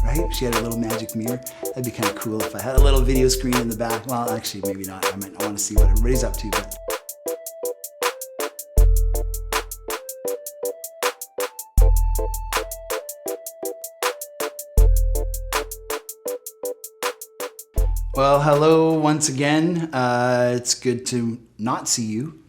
right? She had a little magic mirror. That'd be kind of cool if I had a little video screen in the back. Well, actually, maybe not. I might not want to see what everybody's up to, but. Well, hello once again. It's good to not see you.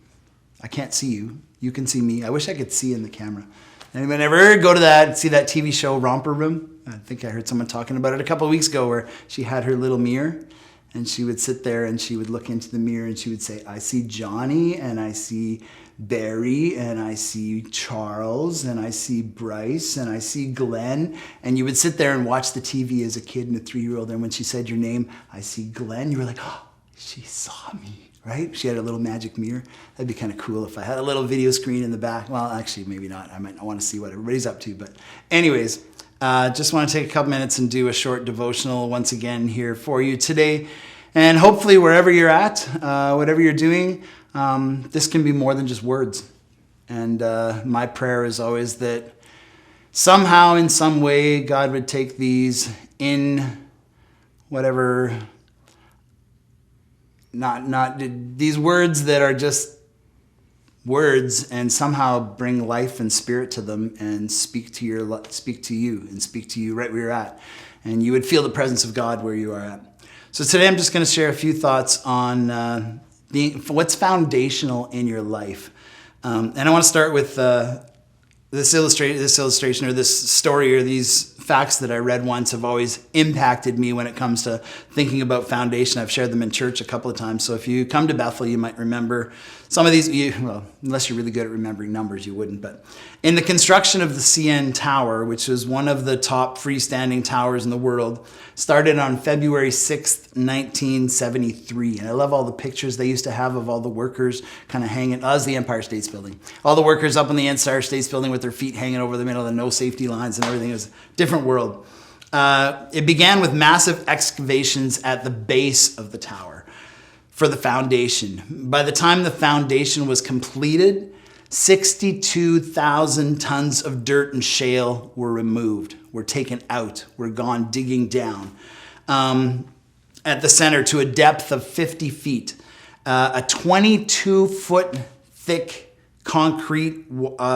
I can't see you. You can see me. I wish I could see in the camera. Anyone ever go to see that TV show Romper Room? I think I heard someone talking about it a couple of weeks ago, where she had her little mirror and she would sit there and she would look into the mirror and she would say, I see Johnny and I see Barry and I see Charles and I see Bryce and I see Glenn. And you would sit there and watch the TV as a kid and a 3-year-old. And when she said your name, I see Glenn, you were like, oh, she saw me, right? She had a little magic mirror. That'd be kind of cool if I had a little video screen in the back. Well, actually, maybe not. I might not want to see what everybody's up to. But anyways, just want to take a couple minutes and do a short devotional once again here for you today. And hopefully wherever you're at, whatever you're doing, this can be more than just words. And my prayer is always that somehow, in some way, God would take these in whatever, not these words that are just words, and somehow bring life and spirit to them and speak to you right where you're at. And you would feel the presence of God where you are at. So today I'm just going to share a few thoughts on what's foundational in your life. And I want to start with this illustration or this story, or these facts that I read once have always impacted me when it comes to thinking about foundation. I've shared them in church a couple of times. So if you come to Bethel, you might remember some of these. Well, unless you're really good at remembering numbers, you wouldn't. But in the construction of the CN Tower, which is one of the top freestanding towers in the world, started on February 6th, 1973. And I love all the pictures they used to have of all the workers kind of hanging. That was the Empire State Building. All the workers up in the Empire State Building with their feet hanging over the middle of the no safety lines and everything. It was a different world. It began with massive excavations at the base of the tower for the foundation. By the time the foundation was completed, 62,000 tons of dirt and shale were removed, were taken out, were gone digging down. At the center to a depth of 50 feet, a 22-foot thick concrete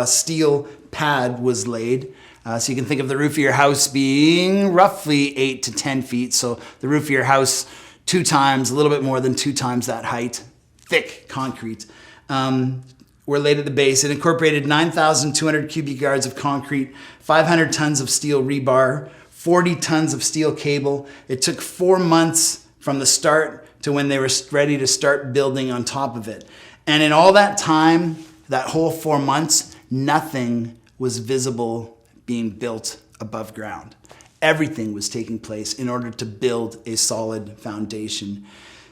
steel pad was laid. So you can think of the roof of your house being roughly 8 to 10 feet. So the roof of your house, a little bit more than 2 times that height, thick concrete, were laid at the base. It incorporated 9,200 cubic yards of concrete, 500 tons of steel rebar, 40 tons of steel cable. It took 4 months from the start to when they were ready to start building on top of it. And in all that time, that whole 4 months, nothing was visible being built above ground. Everything was taking place in order to build a solid foundation.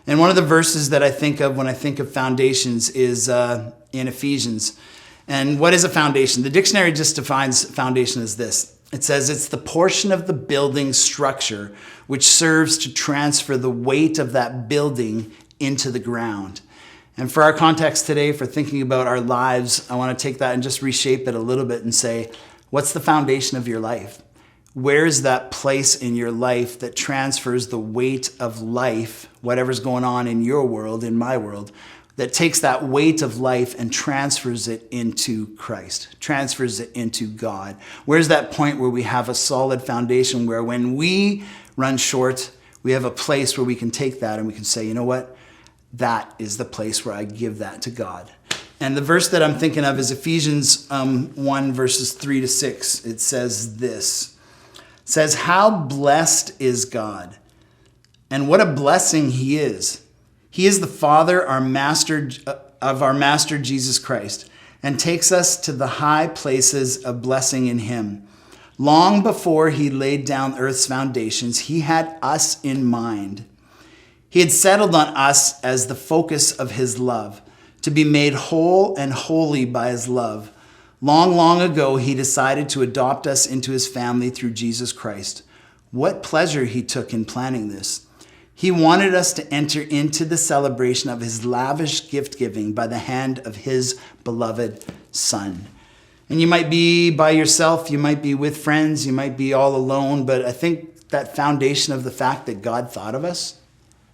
And one of the verses that I think of when I think of foundations is in Ephesians. And what is a foundation? The dictionary just defines foundation as this. It says it's the portion of the building structure which serves to transfer the weight of that building into the ground. And for our context today, for thinking about our lives, I want to take that and just reshape it a little bit and say, what's the foundation of your life? Where is that place in your life that transfers the weight of life, whatever's going on in your world, in my world, that takes that weight of life and transfers it into Christ, transfers it into God? Where's that point where we have a solid foundation where when we run short, we have a place where we can take that and we can say, you know what? That is the place where I give that to God. And the verse that I'm thinking of is Ephesians 1, verses 3 to 6. It says this. It says, how blessed is God, and what a blessing he is. He is the Father of our Master Jesus Christ, and takes us to the high places of blessing in him. Long before he laid down earth's foundations, he had us in mind. He had settled on us as the focus of his love, to be made whole and holy by his love. Long, long ago, he decided to adopt us into his family through Jesus Christ. What pleasure he took in planning this. He wanted us to enter into the celebration of his lavish gift giving by the hand of his beloved Son. And you might be by yourself, you might be with friends, you might be all alone, but I think that foundation of the fact that God thought of us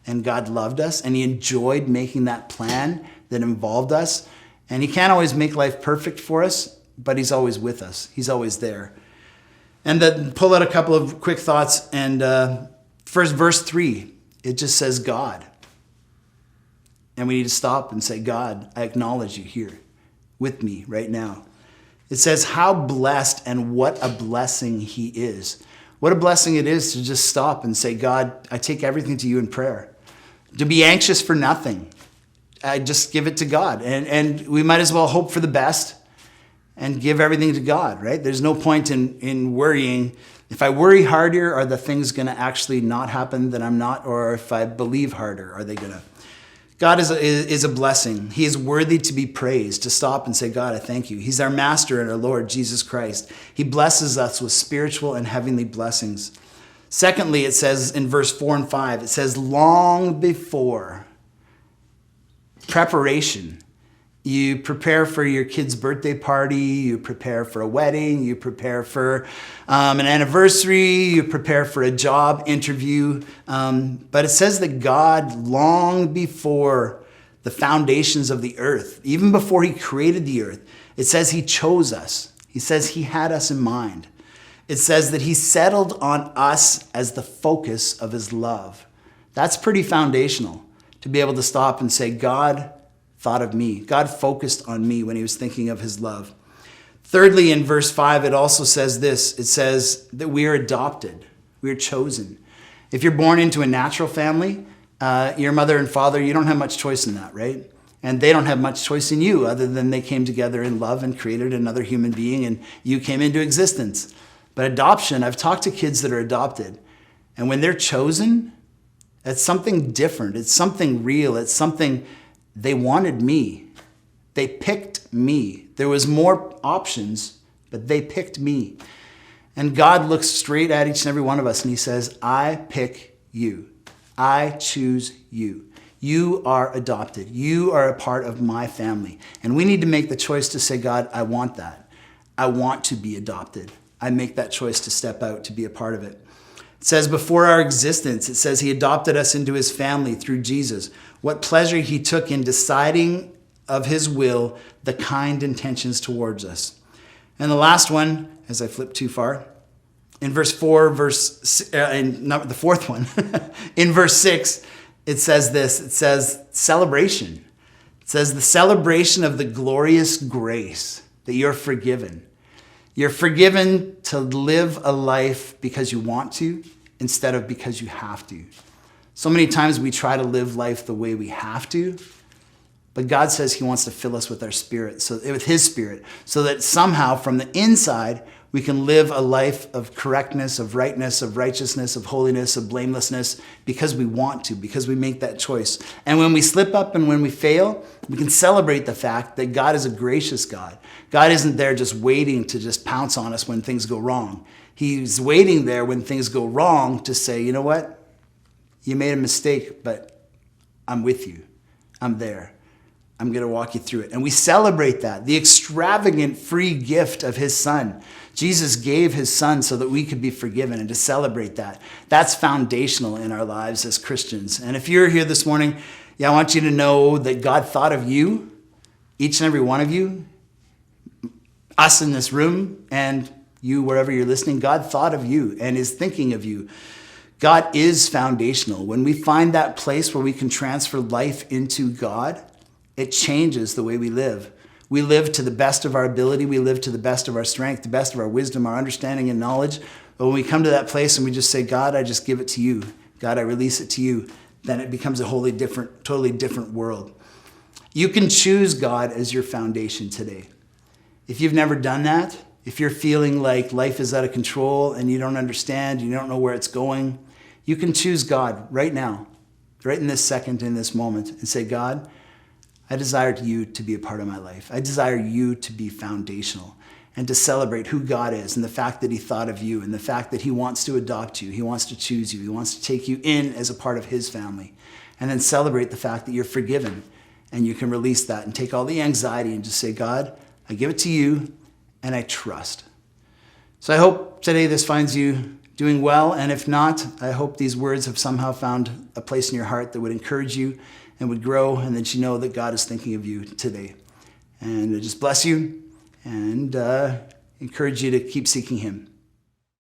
and God loved us and he enjoyed making that plan that involved us. And he can't always make life perfect for us, but he's always with us. He's always there. And then pull out a couple of quick thoughts. And first, verse 3, it just says God. And we need to stop and say, God, I acknowledge you here with me right now. It says how blessed and what a blessing he is. What a blessing it is to just stop and say, God, I take everything to you in prayer. To be anxious for nothing. I just give it to God. And we might as well hope for the best and give everything to God, right? There's no point in worrying. If I worry harder, are the things going to actually not happen that I'm not? Or if I believe harder, are they going to? God is a blessing. He is worthy to be praised, to stop and say, God, I thank you. He's our master and our Lord, Jesus Christ. He blesses us with spiritual and heavenly blessings. Secondly, it says in verse 4 and 5, it says, long before preparation. You prepare for your kid's birthday party, you prepare for a wedding, you prepare for an anniversary, you prepare for a job interview. But it says that God, long before the foundations of the earth, even before he created the earth, it says he chose us. He says he had us in mind. It says that he settled on us as the focus of his love. That's pretty foundational to be able to stop and say, God thought of me. God focused on me when he was thinking of his love. Thirdly, in verse 5, it also says this. It says that we are adopted. We are chosen. If you're born into a natural family, your mother and father, you don't have much choice in that, right? And they don't have much choice in you other than they came together in love and created another human being and you came into existence. But adoption, I've talked to kids that are adopted. And when they're chosen, it's something different. It's something real. It's something. They wanted me. They picked me. There was more options, but they picked me. And God looks straight at each and every one of us and he says, I pick you. I choose you. You are adopted. You are a part of my family. And we need to make the choice to say, God, I want that. I want to be adopted. I make that choice to step out to be a part of it. It says before our existence, it says he adopted us into his family through Jesus. What pleasure he took in deciding of his will, the kind intentions towards us. And the last one, as I flip too far, in verse 4, not the fourth one, in verse 6, it says this, it says celebration. It says the celebration of the glorious grace that you're forgiven. You're forgiven to live a life because you want to instead of because you have to. So many times we try to live life the way we have to, but God says he wants to fill us with our spirit, with his spirit, so that somehow from the inside we can live a life of correctness, of rightness, of righteousness, of holiness, of blamelessness, because we want to, because we make that choice. And when we slip up and when we fail, we can celebrate the fact that God is a gracious God. God isn't there just waiting to just pounce on us when things go wrong. He's waiting there when things go wrong to say, you know what? You made a mistake, but I'm with you. I'm there. I'm going to walk you through it. And we celebrate that, the extravagant free gift of his son. Jesus gave his son so that we could be forgiven, and to celebrate that. That's foundational in our lives as Christians. And if you're here this morning, I want you to know that God thought of you, each and every one of you, us in this room, and you wherever you're listening. God thought of you and is thinking of you. God is foundational. When we find that place where we can transfer life into God, it changes the way we live. We live to the best of our ability. We live to the best of our strength, the best of our wisdom, our understanding and knowledge. But when we come to that place and we just say, God, I just give it to you. God, I release it to you. Then it becomes a totally different world. You can choose God as your foundation today. If you've never done that, if you're feeling like life is out of control and you don't understand, you don't know where it's going, you can choose God right now, right in this second, in this moment, and say, God, I desire you to be a part of my life. I desire you to be foundational and to celebrate who God is and the fact that he thought of you and the fact that he wants to adopt you. He wants to choose you. He wants to take you in as a part of his family, and then celebrate the fact that you're forgiven and you can release that and take all the anxiety and just say, God, I give it to you and I trust. So I hope today this finds you doing well, and if not, I hope these words have somehow found a place in your heart that would encourage you and would grow, and that you know that God is thinking of you today. And I just bless you and encourage you to keep seeking him.